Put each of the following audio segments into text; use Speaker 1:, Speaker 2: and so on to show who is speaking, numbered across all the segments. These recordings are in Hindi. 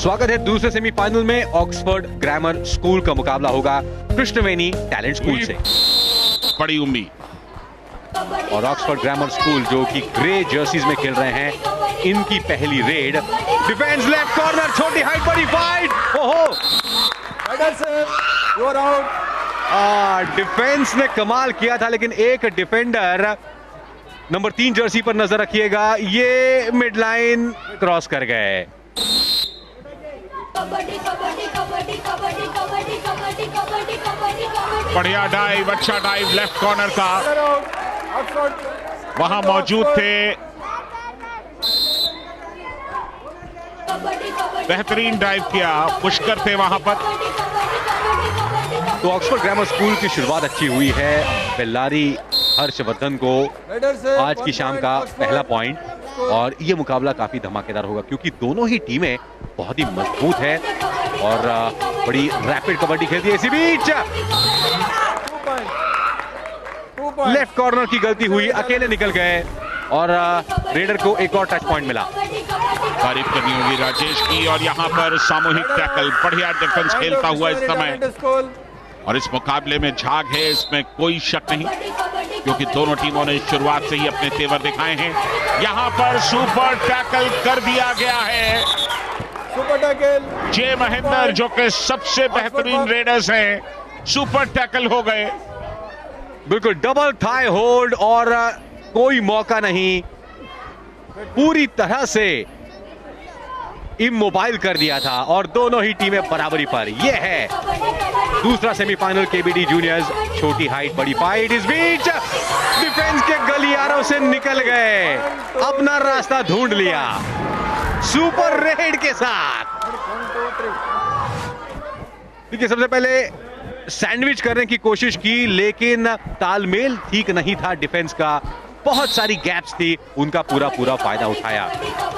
Speaker 1: स्वागत है दूसरे सेमीफाइनल में। ऑक्सफोर्ड ग्रामर स्कूल का मुकाबला होगा कृष्णवेनी टैलेंट स्कूल से।
Speaker 2: बड़ी उम्मीद।
Speaker 1: और ऑक्सफोर्ड ग्रामर स्कूल जो कि ग्रे जर्सीज में खेल रहे हैं, इनकी पहली रेड। डिफेंस लेफ्ट कॉर्नर, छोटी हाइट, बड़ी फाइट। ओहो, डिफेंस ने कमाल किया था, लेकिन एक डिफेंडर नंबर 3 जर्सी पर नजर रखिएगा, ये मिड लाइन क्रॉस कर गए।
Speaker 2: बढ़िया डाइव, अच्छा डाइव लेफ्ट कॉर्नर का, वहां मौजूद थे। बेहतरीन डाइव किया, पुष्कर थे वहां पर।
Speaker 1: तो ऑक्सफोर्ड ग्रामर स्कूल की शुरुआत अच्छी हुई है। बेल्लारी हर्षवर्धन को आज की शाम का पहला पॉइंट, और ये मुकाबला काफी धमाकेदार होगा क्योंकि दोनों ही टीमें बहुत ही मजबूत है और बड़ी रैपिड कबड्डी खेलती है। इसी बीच लेफ्ट कॉर्नर की गलती हुई, अकेले निकल गए और रेडर को एक और टच पॉइंट मिला।
Speaker 2: तारीफ करनी होगी राजेश की। और यहां पर सामूहिक टैकल, बढ़िया डिफेंस खेलता हुआ इस समय, और इस मुकाबले में झाग है, इसमें कोई शक नहीं, क्योंकि दोनों टीमों ने शुरुआत से ही अपने तेवर दिखाए हैं। यहां पर सुपर टैकल कर दिया गया है।
Speaker 3: सुपर टैकल
Speaker 2: जे महेंद्र, जो कि सबसे बेहतरीन रेडर्स हैं, सुपर टैकल हो गए।
Speaker 1: बिल्कुल डबल थाई होल्ड और कोई मौका नहीं, पूरी तरह से इमोबाइल कर दिया था और दोनों ही टीमें बराबरी पर। यह है दूसरा सेमीफाइनल केबीडी जूनियर्स, छोटी हाइट बड़ी फाइट। इस बीच डिफेंस के गलियारों से निकल गए, अपना रास्ता ढूंढ लिया सुपर रेड के साथ। देखिए, सबसे पहले सैंडविच करने की कोशिश की, लेकिन तालमेल ठीक नहीं था डिफेंस का, बहुत सारी गैप्स थी, उनका पूरा फायदा उठाया।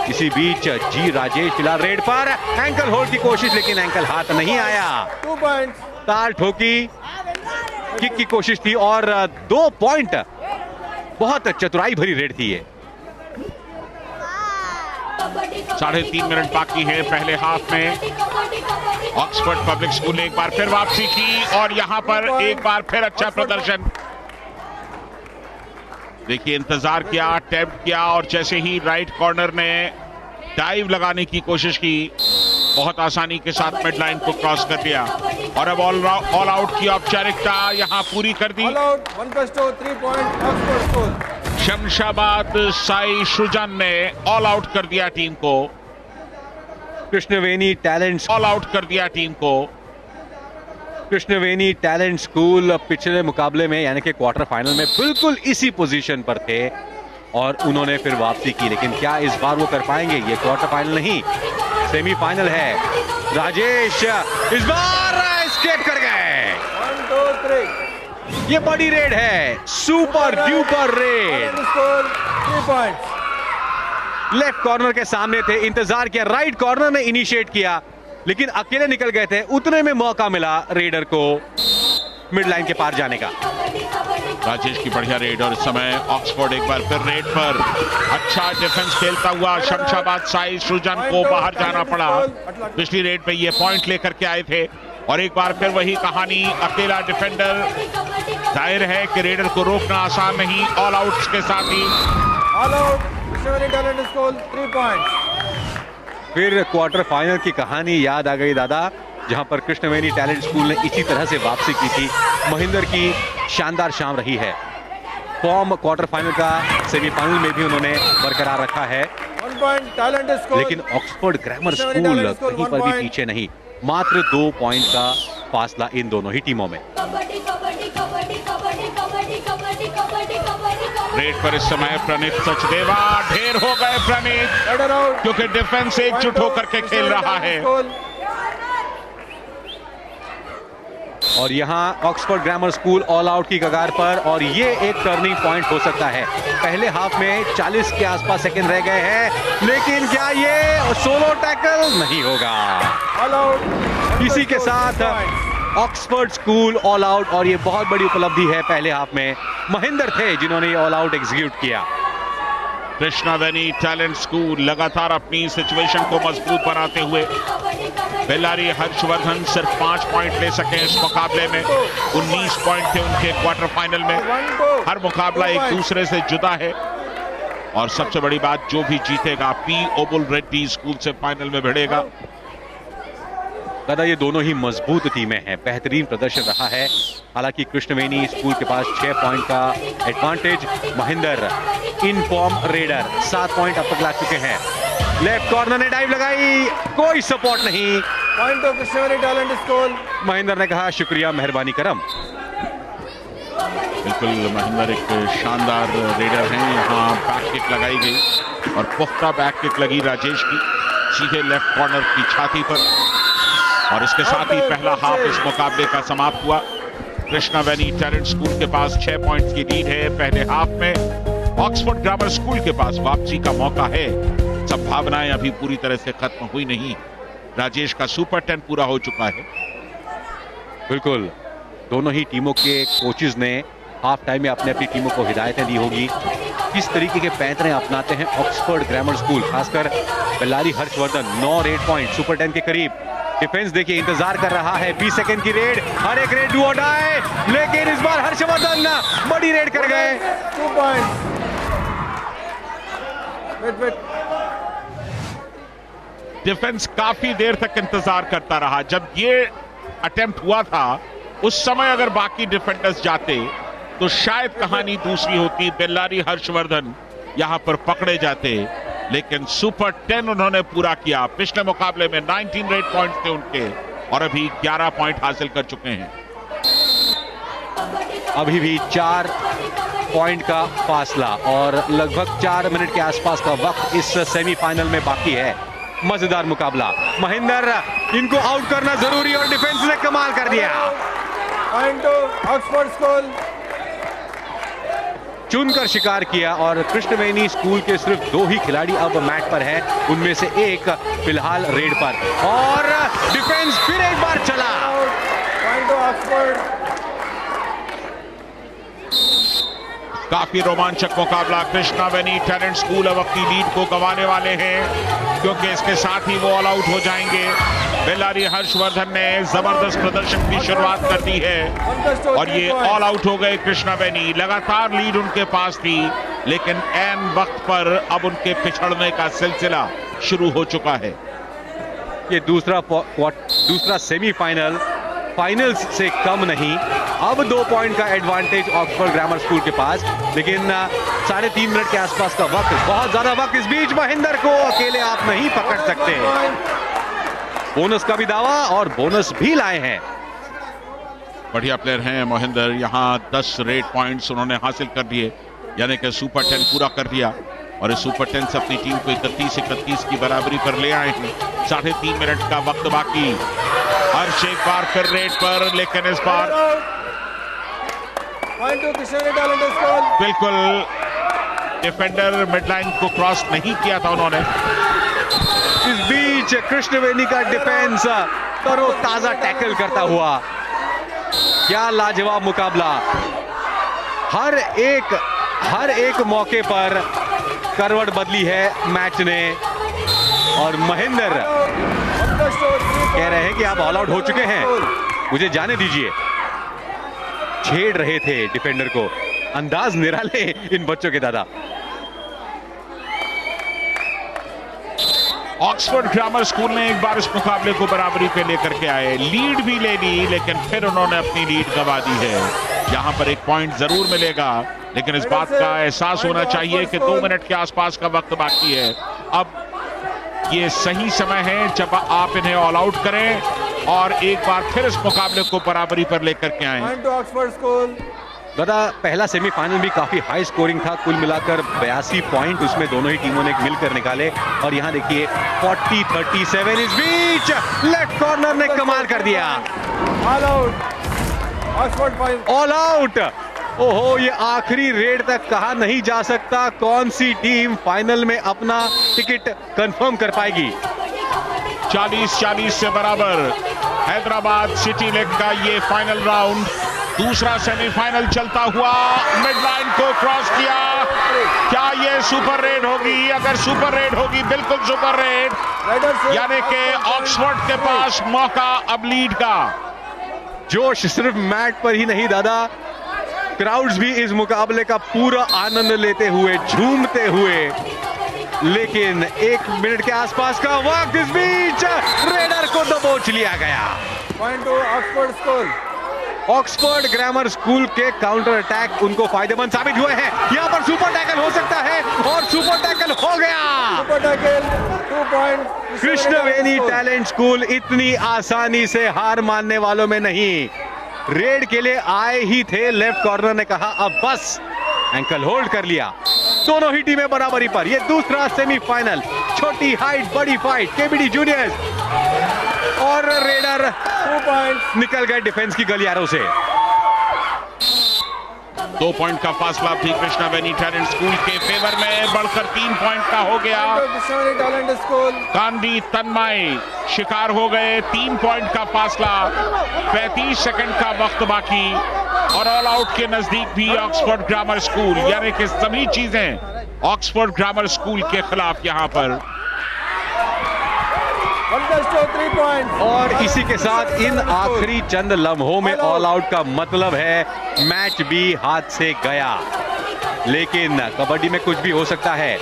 Speaker 1: इसी बीच जी राजेश फिलहाल रेड पर, एंकल होल्ड की कोशिश, लेकिन एंकल हाथ नहीं आया।
Speaker 3: 2 पॉइंट्स,
Speaker 1: ताल ठोकी, किक की कोशिश थी और 2 पॉइंट। बहुत चतुराई भरी रेड थी ये।
Speaker 2: 3.5 मिनट बाकी है पहले हाफ में। ऑक्सफोर्ड पब्लिक स्कूल ने एक बार फिर वापसी की और यहां पर एक बार फिर अच्छा प्रदर्शन। देखिए, इंतजार किया, अटेम्प्ट किया, और जैसे ही राइट कॉर्नर ने डाइव लगाने की कोशिश की, बहुत आसानी के साथ मिड लाइन को क्रॉस कर दिया। और अब ऑल आउट की औपचारिकता यहां पूरी कर दी।
Speaker 3: 1+2, 3 point Oxford school.
Speaker 2: Shamshabad Sai सृजन ने ऑल आउट कर दिया टीम को।
Speaker 1: कृष्णवेनी टैलेंट
Speaker 2: ऑल आउट कर दिया टीम को।
Speaker 1: कृष्णवेनी टैलेंट स्कूल पिछले मुकाबले में यानी कि क्वार्टर फाइनल में बिल्कुल इसी पोजीशन पर थे और उन्होंने फिर वापसी की, लेकिन क्या इस बार वो कर पाएंगे? ये क्वार्टर फाइनल नहीं, सेमीफाइनल है। राजेश इस बार एस्केप कर गए।
Speaker 3: 1, 2, 3।
Speaker 1: ये बड़ी रेड है, super duper red.
Speaker 3: 3 points.
Speaker 1: Left corner के सामने थे, इंतजार किया, राइट कॉर्नर ने इनिशिएट किया, लेकिन अकेले निकल गए थे। उतने में मौका मिला रेडर को मिड लाइन के पार जाने का।
Speaker 2: राजेश की बढ़िया रेड, और इस समय ऑक्सफोर्ड एक बार फिर रेड पर। अच्छा डिफेंस खेलता हुआ शमशाबाद साई सृजन को बाहर जाना पड़ा। पिछली रेड पे ये पॉइंट लेकर के आए थे और एक बार फिर वही कहानी, अकेला डिफेंडर। जाहिर है कि रेडर को रोकना आसान नहीं। ऑल आउट्स के साथ ही
Speaker 3: all out Krishnaveni talent school, 3 points.
Speaker 1: फिर क्वार्टर फाइनल की कहानी याद आ गई दादा, जहां पर कृष्णवेनी टैलेंट स्कूल ने इसी तरह से वापसी की थी। महेंद्र की शानदार शाम रही है। फॉर्म क्वार्टर फाइनल का सेमीफाइनल में भी उन्होंने बरकरार रखा है।
Speaker 3: 1 पॉइंट टैलेंट स्कूल।
Speaker 1: लेकिन ऑक्सफोर्ड ग्रामर स्कूल कहीं पर भी पीछे नहीं, मात्र 2 पॉइंट का फासला इन दोनों ही टीमों में।
Speaker 2: रेड पर इस समय प्रणीत सचदेवा, ढेर हो गए प्रणीत, क्योंकि डिफेंस एकजुट होकर के खेल रहा है।
Speaker 1: और यहां Oxford grammar school all out की कगार पर, और ये एक टर्निंग पॉइंट हो सकता है। पहले हाफ में 40 के आसपास सेकंड रह गए हैं, लेकिन क्या ये सोलो टैकल नहीं होगा? इसी के साथ ऑक्सफोर्ड स्कूल ऑल आउट, और ये बहुत बड़ी उपलब्धि है। पहले हाफ में महेंद्र थे जिन्होंने ऑल आउट एग्जीक्यूट किया।
Speaker 2: कृष्णा वैनी टैलेंट स्कूल लगातार अपनी सिचुएशन को मजबूत बनाते हुए बेल्लारी हर्षवर्धन सिर्फ 5 पॉइंट ले सके इस मुकाबले में। 19 पॉइंट थे उनके क्वार्टर फाइनल में। हर मुकाबला एक दूसरे से जुदा है और सबसे बड़ी बात, जो भी जीतेगा पी ओबुल रेड्डी स्कूल से फाइनल में भिड़ेगा।
Speaker 1: दादा ये दोनों ही मजबूत टीमें हैं, बेहतरीन प्रदर्शन रहा है। हालांकि कृष्णवेनी स्कूल के पास 6 पॉइंट का advantage, Mahendra in form raider 7 point अब तक ला चुके हैं। लेफ्ट कॉर्नर ने डाइव लगाई, कोई सपोर्ट नहीं।
Speaker 3: पॉइंट तो कृष्णवेनी टैलेंट स्कूल।
Speaker 1: महेंद्र ने कहा शुक्रिया, मेहरबानी करम।
Speaker 2: बिल्कुल, महेंद्र एक शानदार रेडर हैं। यहाँ बैक किक लगाई गई और पुख्ता बैक किक लगी राजेश की सीधे लेफ्ट कॉर्नर की छाती पर, और इसके साथ ही पहला हाफ इस मुकाबले का समाप्त हुआ। कृष्णा वैनी टैलेंट स्कूल के पास 6 पॉइंट्स की लीड है पहले हाफ में। ऑक्सफोर्ड ग्रामर स्कूल के पास वापसी का मौका है। संभावनाएं अभी पूरी तरह से खत्म हुई नहीं। राजेश का सुपर 10 पूरा हो चुका है।
Speaker 1: बिल्कुल, दोनों ही टीमों के कोचेज ने हाफ टाइम में अपने अपनी टीमों को हिदायतें दी होगी किस तरीके के पैंतरे अपनाते हैं ऑक्सफोर्ड ग्रामर स्कूल। खासकर Bellary Harshavardhan 9 raid point, super 10 के करीब। डिफेंस देखिए इंतजार कर रहा है, 20 सेकंड की रेड, हर एक रेड डू और डाई, लेकिन इस बार हर्षवर्धन बड़ी रेड कर गए।
Speaker 3: 2 पॉइंट। वेट
Speaker 2: डिफेंस काफी देर तक इंतजार करता रहा। जब ये अटेम्प्ट हुआ था उस समय अगर बाकी डिफेंडर्स जाते तो शायद कहानी दूसरी होती। बेल्लारी हर्षवर्धन यहां पर पकड़े जाते, लेकिन सुपर 10 उन्होंने पूरा किया। पिछले मुकाबले में 19 रेड पॉइंट्स थे उनके और अभी 11 पॉइंट हासिल कर चुके हैं।
Speaker 1: अभी भी 4 पॉइंट का फासला और लगभग 4 मिनट के आसपास का वक्त इस सेमीफाइनल में बाकी है। मजेदार मुकाबला। महेंद्र, इनको आउट करना जरूरी और डिफेंस ने कमाल कर दिया।
Speaker 3: Point two Oxford school.
Speaker 1: चुनकर शिकार किया और कृष्णवेनी स्कूल के सिर्फ 2 ही खिलाड़ी अब मैट पर हैं, उनमें से एक फिलहाल रेड पर, और डिफेंस फिर एक बार चला।
Speaker 3: Point two Oxford.
Speaker 2: काफी रोमांचक मुकाबला। कृष्णा वैनी टैलेंट स्कूल अब अपनी लीड को गंवाने वाले हैं क्योंकि इसके साथ ही वो ऑल आउट हो जाएंगे। बेल्लारी हर्षवर्धन ने जबरदस्त प्रदर्शन की शुरुआत कर दी है और ये ऑल आउट हो गए। कृष्णा वैनी लगातार लीड उनके पास थी, लेकिन ऐन वक्त पर अब उनके पिछड़ने का सिलसिला शुरू हो चुका है।
Speaker 1: ये दूसरा सेमीफाइनल फाइनल्स से कम नहीं। अब 2 पॉइंट का एडवांटेज ऑक्सफोर्ड ग्रामर स्कूल के पास, लेकिन 3.5 मिनट के आसपास का वक्त, बहुत ज्यादा वक्त। इस बीच महेंद्र को अकेले आप नहीं पकड़ सकते। बोनस का भी दावा और बोनस भी लाए हैं।
Speaker 2: बढ़िया प्लेयर हैं महेंद्र। यहाँ 10 रेड पॉइंट्स उन्होंने हासिल कर दिए, यानी कि सुपर 10 पूरा कर दिया और इस सुपर 10 से अपनी टीम को 31-31 की बराबरी पर ले आए हैं। 3.5 मिनट का वक्त बाकी। हर्ष एक बार फिर रेड पर, लेकिन इस बार
Speaker 3: point to Krishnaveni talent school.
Speaker 2: बिल्कुल डिफेंडर मिडलाइन को क्रॉस नहीं किया था उन्होंने।
Speaker 1: इस बीच कृष्णवेनी का डिफेंस तरोताजा टैकल करता हुआ। क्या लाजवाब मुकाबला। हर एक मौके पर करवट बदली है मैच ने और महेंद्र कह रहे हैं कि आप ऑल आउट हो चुके हैं, मुझे जाने दीजिए। छेड़ रहे थे डिफेंडर को। अंदाज निराले इन बच्चों के दादा।
Speaker 2: ऑक्सफोर्ड ग्रामर स्कूल ने एक बार इस मुकाबले को बराबरी पे लेकर के आए, लीड भी ले ली, लेकिन फिर उन्होंने अपनी लीड गंवा दी है। यहां पर 1 पॉइंट जरूर मिलेगा, लेकिन इस बात का एहसास होना चाहिए कि 2 मिनट के आसपास का वक्त बाकी है। अब ये सही समय है जब आप इन्हें ऑल आउट करें और एक बार फिर इस मुकाबले को बराबरी पर लेकर के आए।
Speaker 3: Point two Oxford school.
Speaker 1: दादा पहला सेमीफाइनल भी काफी हाई स्कोरिंग था, कुल मिलाकर 82 पॉइंट उसमें दोनों ही टीमों ने मिलकर निकाले। और यहां देखिए 40-37। इस बीच लेफ्ट कॉर्नर ने कमाल कर दिया।
Speaker 3: All out Oxford point.
Speaker 1: All out. ओहो, ये आखिरी रेड तक कहा नहीं जा सकता कौन सी टीम फाइनल में अपना टिकट कंफर्म कर पाएगी।
Speaker 2: 40-40 से बराबर हैदराबाद सिटी लीग का ये फाइनल राउंड दूसरा सेमीफाइनल चलता हुआ मिड लाइन को क्रॉस किया। क्या ये सुपर रेड होगी? अगर सुपर रेड होगी, बिल्कुल सुपर रेड, यानी कि ऑक्सफोर्ड के पास मौका अब लीड का।
Speaker 1: जोश सिर्फ मैट पर ही नहीं दादा, क्राउड्स भी इस मुकाबले का पूरा आनंद लेते हुए, झूमते हुए। लेकिन 1 मिनट के आसपास का वक्त, इस बीच रेडर को दबोच लिया गया।
Speaker 3: Point two Oxford school.
Speaker 1: Oxford grammar school के काउंटर अटैक उनको फायदेमंद साबित हुए हैं। यहां पर सुपर टैकल हो सकता है और सुपर टैकल हो गया।
Speaker 3: Super tackle 2 point.
Speaker 1: Krishnaveni talent school इतनी आसानी से हार मानने वालों में नहीं। रेड के लिए आए ही थे, लेफ्ट कॉर्नर ने कहा अब बस, एंकल होल्ड कर लिया। दोनों ही टीमें बराबरी पर। यह दूसरा सेमीफाइनल, छोटी हाइट बड़ी फाइट, केबीडी जूनियर्स और रेडर
Speaker 3: 2 पॉइंट
Speaker 1: निकल गए डिफेंस की गलियारों से।
Speaker 2: 2 पॉइंट का फासला भी कृष्णवेनी टैलेंट स्कूल के फेवर में बढ़कर 3 पॉइंट का हो गया।
Speaker 3: Krishnaveni talent school.
Speaker 2: कांदी तन्मय शिकार हो गए। 3 पॉइंट का फासला, 35 सेकंड का वक्त बाकी और ऑल आउट के नजदीक भी ऑक्सफोर्ड ग्रामर स्कूल, यानी कि सभी चीजें ऑक्सफोर्ड ग्रामर स्कूल के खिलाफ यहां पर।
Speaker 3: 3 पॉइंट।
Speaker 1: और इसी के साथ इन आखिरी चंद लम्हों में ऑल आउट का मतलब है मैच भी हाथ से गया। लेकिन कबड्डी में कुछ भी हो सकता है।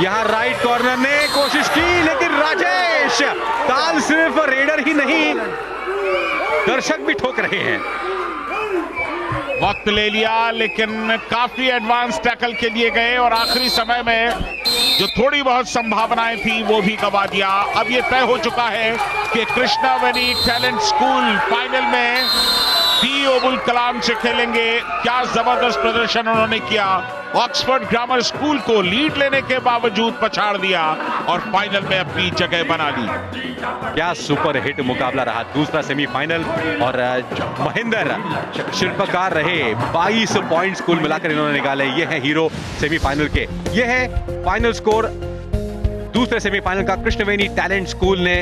Speaker 1: यहां राइट कॉर्नर ने कोशिश की, लेकिन राजेश, ताल सिर्फ रेडर ही नहीं, दर्शक भी ठोक रहे हैं।
Speaker 2: वक्त ले लिया, लेकिन काफी एडवांस टैकल के लिए गए और आखिरी समय में जो थोड़ी बहुत संभावनाएं थी वो भी गवा दिया। अब ये तय हो चुका है कि कृष्णवेनी टैलेंट स्कूल फाइनल में डी अबुल कलाम से खेलेंगे। क्या जबरदस्त प्रदर्शन उन्होंने किया। ऑक्सफोर्ड ग्रामर स्कूल को लीड लेने के बावजूद पछाड़ दिया और फाइनल में अपनी जगह बना ली।
Speaker 1: क्या सुपर हिट मुकाबला रहा दूसरा सेमीफाइनल। और महेंद्र शिल्पकार रहे, 22 पॉइंट्स कुल मिलाकर इन्होंने निकाले। ये है हीरो सेमीफाइनल के। ये है फाइनल स्कोर दूसरे सेमीफाइनल का। कृष्णवेनी टैलेंट स्कूल ने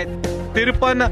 Speaker 1: 53